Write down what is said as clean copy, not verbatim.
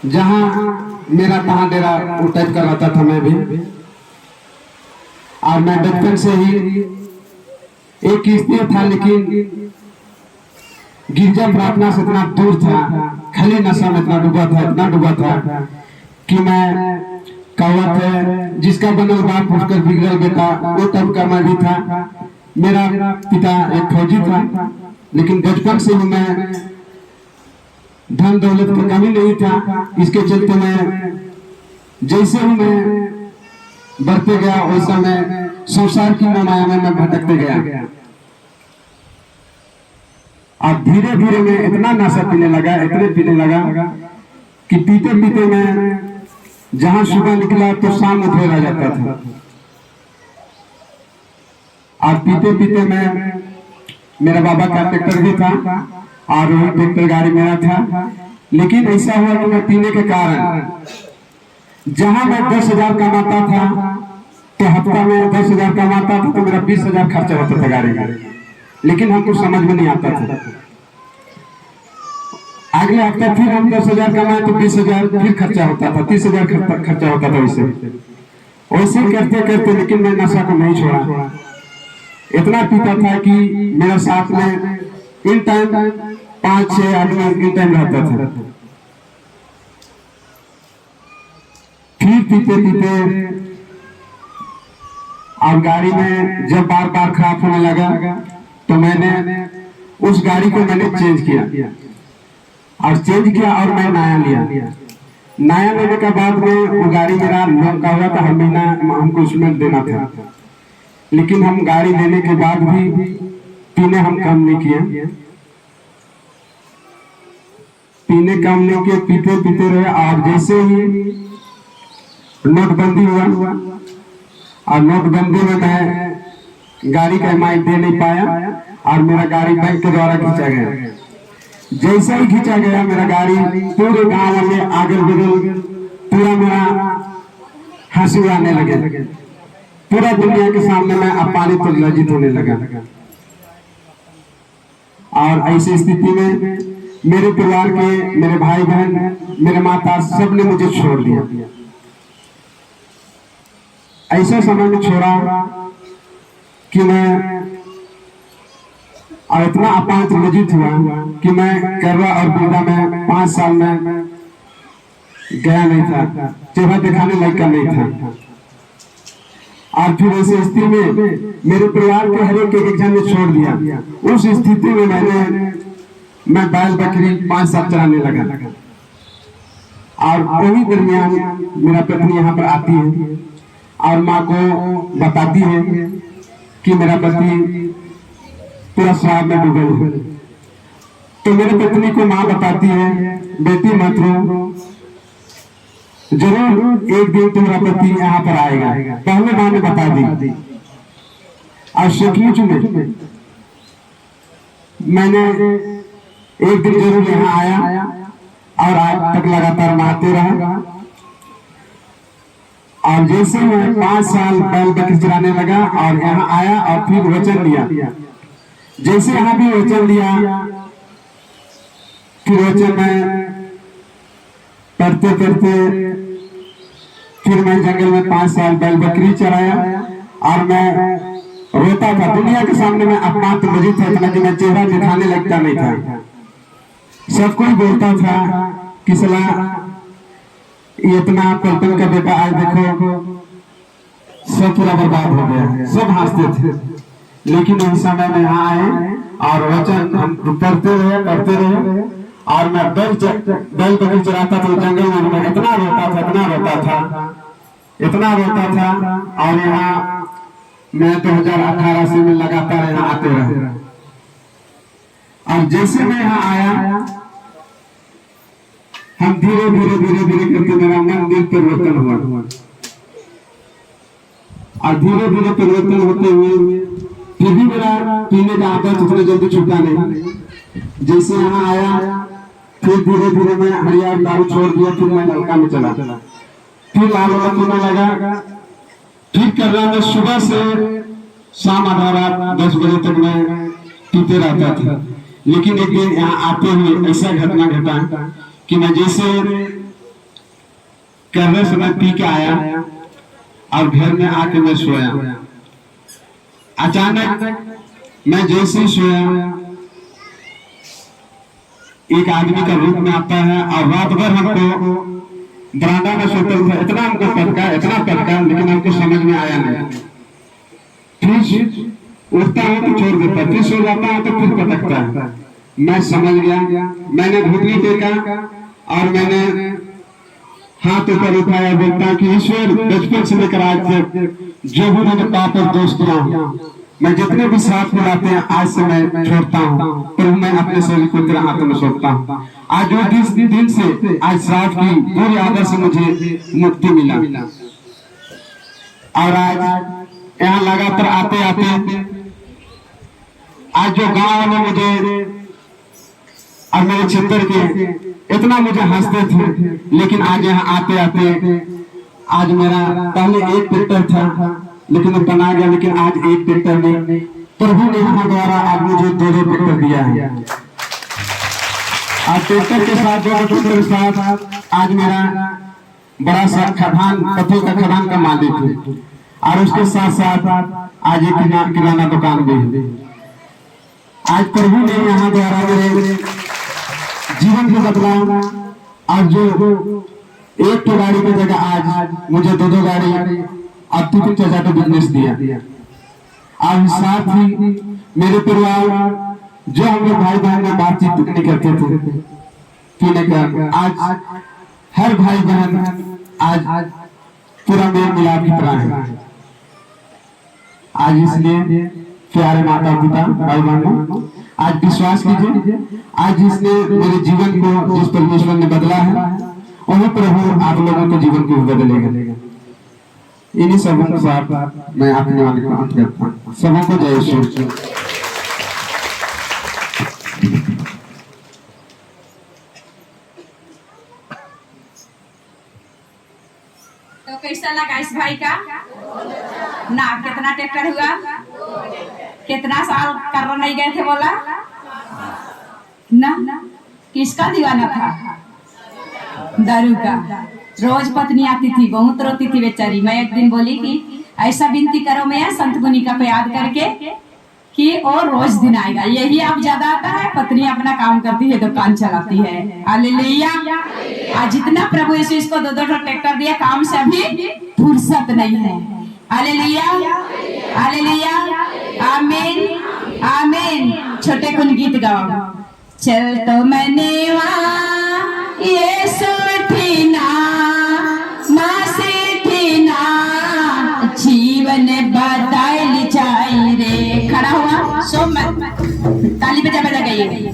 जहाँ मेरा तहाँ डेरा वो टाइप कर रहा था मैं भी। और मैं बचपन से ही एक किस्ती था, लेकिन गिरजा प्रार्थना से इतना दूर था, खाली नशा में इतना डूबा था कि मैं कहावत है जिसका बनल बाप उसका बिगड़ल बेटा, वो टाइप का मैं भी था। मेरा पिता एक फौजी था, लेकिन बचपन से ही मैं धन दौलत की कमी नहीं था। इसके चलते मैं जैसे ही मैं बढ़ते गया वैसा मैं संसार की माया में मैं भटकते गया। और धीरे धीरे मैं इतना नशा पीने लगा, इतने पीने लगा कि पीते पीते मैं जहां सुबह निकला तो शाम उधर रह जाता था। और पीते पीते मैं, मेरा बाबा का ट्रैक्टर भी था और वही ट्रैक्टर गाड़ी मेरा था। लेकिन ऐसा हुआ कि मैं पीने के कारण जहां मैं 10,000 कमाता था तो हफ्ता में 10,000 कमाता था तो मेरा 20,000 खर्चा होता था गाड़ी में। लेकिन हमको समझ में नहीं आता था। अगले हफ्ते फिर हम 10,000 कमाए तो 20,000 फिर खर्चा होता था, 30,000 खर्चा होता था। वैसे करते करते लेकिन मैं नशा को नहीं छोड़ा। इतना पीता था कि मेरा साथ में इन टाइम 5-6 आदमी इन टाइम रहता था। फिर पीते पीते और गाड़ी में जब बार बार खराब होने लगा तो मैंने उस गाड़ी को मैंने चेंज किया और मैं नया लिया। नया लेने के बाद में वो गाड़ी मेरा लोन का हुआ था, हर महीना हमको उसमें देना था। लेकिन हम गाड़ी लेने के बाद भी पीने हम कम नहीं किए, पीने कम नहीं किए, पीते पीते रहे। और जैसे ही नोटबंदी हुआ और नोटबंदी में मैं गाड़ी का EMI दे नहीं पाया और मेरा गाड़ी बैंक के द्वारा खींचा गया। जैसा ही खींचा गया मेरा गाड़ी पूरे गांव में आगे बगल पूरा मेरा हंसी उड़ाने लगे। पूरा दुनिया के सामने मैं अपमानित और लज्जित होने लगा। और ऐसी स्थिति में मेरे परिवार के, मेरे भाई बहन, मेरे माता सब ने मुझे छोड़ दिया। ऐसे समय में छोड़ा कि मैं और इतना अपमानित लज्जित हुआ कि मैं करवा और बिरला में 5 साल में गया नहीं था, चेहरा दिखाने लायक का नहीं था। और फिर ऐसी स्थिति में मेरे परिवार के हर एक जन ने छोड़ दिया। उस स्थिति में मैं बैल बकरी 5 साल चलाने लगा। और वही दरमियान मेरा पत्नी यहाँ पर आती है और माँ को बताती है कि मेरा पति पूरा शराब में डूबे हुए। तो मेरे पत्नी को माँ बताती है, बेटी मत रो, जरूर एक दिन तुम्हारा पति यहाँ पर आएगा। पहले माँ ने बता दी। और सचमुच में मैंने एक दिन जरूर यहाँ आया और आज तक लगातार मैं आते रहा। और जैसे मैं 5 साल बैल बकरी चलाने लगा और यहाँ आया और फिर वचन लिया। जैसे यहाँ भी वचन लिया, फिर वचन में पढ़ते पढ़ते फिर मैं जंगल में 5 साल बैल बकरी चलाया। और मैं रोता था दुनिया के सामने, मैं अपमान तो लज्जित था इतना कि मैं चेहरा दिखाने लगता नहीं था। सब कोई बोलता था कि सलाह इतना पलटन का बेटा, आज देखो सब पूरा बर्बाद हो गया। सब हंसते थे। लेकिन उस समय में यहाँ आए और वचन हम करते रहे। और मैं बैल बकरी चलाता था जंगल में, इतना रोता था। और यहाँ मैं 2018 से मैं लगातार यहाँ आते रहे। और जैसे मैं यहाँ आया, हम धीरे धीरे करके मेरा मन दिल परिवर्तन हुआ। और धीरे धीरे परिवर्तन होते हुए फिर भी मेरा पीने का आदत उतना जल्दी छूटा नहीं। जैसे यहाँ आया फिर धीरे धीरे मैं हरियार दारू छोड़ दिया। फिर मैं नलका में चला, फिर लाल वाला पीने लगा। फिर कर रहा मैं सुबह से शाम आधा रात 10 बजे तक मैं पीते रहता था। लेकिन एक दिन यहाँ आते हुए ऐसा घटना घटा कि मैं जैसे करने समय पी के आया और घर में आके मैं सोया। अचानक मैं जैसे ही सोया एक आदमी का रूप में आता है और रात भर हमको बरामदा में सोते थे। इतना हमको पटका लेकिन हमको समझ में आया नहीं। फिर उठता हूँ तो छोड़ देता, फिर सो जाता हूँ तो फिर पटकता है। मैं समझ गया, मैंने घुटनी टेका और मैंने हाथ ऊपर उठाया, बोलता कि ईश्वर बचपन से लेकर आज तक जो भी मैंने पाप और दोष किया, मैं जितने भी साथ मिलाते हैं आज से मैं छोड़ता हूँ। प्रभु मैं अपने शरीर को तेरे हाथों में सौंपता हूँ। आज जो दिन से आज श्राप की पूरी आदत से मुझे मुक्ति मिला और आज यहाँ लगातार आते आते आज जो गांव में मुझे और मेरे क्षेत्र के इतना मुझे हंसते थे, लेकिन आज यहाँ आते आते आज मेरा पहले एक ट्रैक्टर था लेकिन बना गया, लेकिन आज एक ट्रैक्टर में प्रभु ने यहाँ द्वारा आज मुझे 2 ट्रैक्टर दिया है। आज ट्रैक्टर के साथ 2 ट्रैक्टर के साथ आज मेरा बड़ा सा खदान, पत्थर का खदान का मालिक है और उसके साथ साथ आज एक किराना दुकान भी है। आज प्रभु ने यहाँ द्वारा मेरे जीवन को बदला और जो एक तो गाड़ी की जगह आज मुझे 2 गाड़ी और 3 चचा का बिजनेस दिया। और साथ ही मेरे परिवार जो हम लोग भाई बहन में बातचीत नहीं करते थे पीने का, आज हर भाई बहन आज पूरा मेल मिलाप की तरह है। आज इसलिए प्यारे माता पिता भाई बहनों आज विश्वास कीजिए, आज जिसने मेरे जीवन को जिस परमेश्वर ने बदला है वही प्रभु आप लोगों के जीवन को बदलेगा। इन्हीं सबों के साथ मैं अपने वाले को अंत करता हूँ। सबों को जय श्री। तो कैसा लगा इस भाई का ना? कितना ट्रैक्टर हुआ? कितना साल कर नहीं गए थे बोला ना? किसका दीवाना था? दारू का। रोज पत्नी आती थी, बहुत रोती थी बेचारी। मैं एक दिन बोली कि ऐसा विनती करो मैं संत मुनिका को याद करके कि और रोज दिन आएगा। यही अब ज्यादा आता है, पत्नी अपना काम करती है, दुकान चलाती है। हालेलुया। आज जितना प्रभु यीशु इसको 2 ट्रैक्टर दिया, काम से अभी फुर्सत नहीं है। हालेलुया हालेलुया आमीन आमीन। छोटे कुन गीत गाओ। चल तो मैंने यीशु ठीना मासे ठीना जीवन बताइल जाई रे। खड़ा हुआ सो मत ताली बजा बजा गई।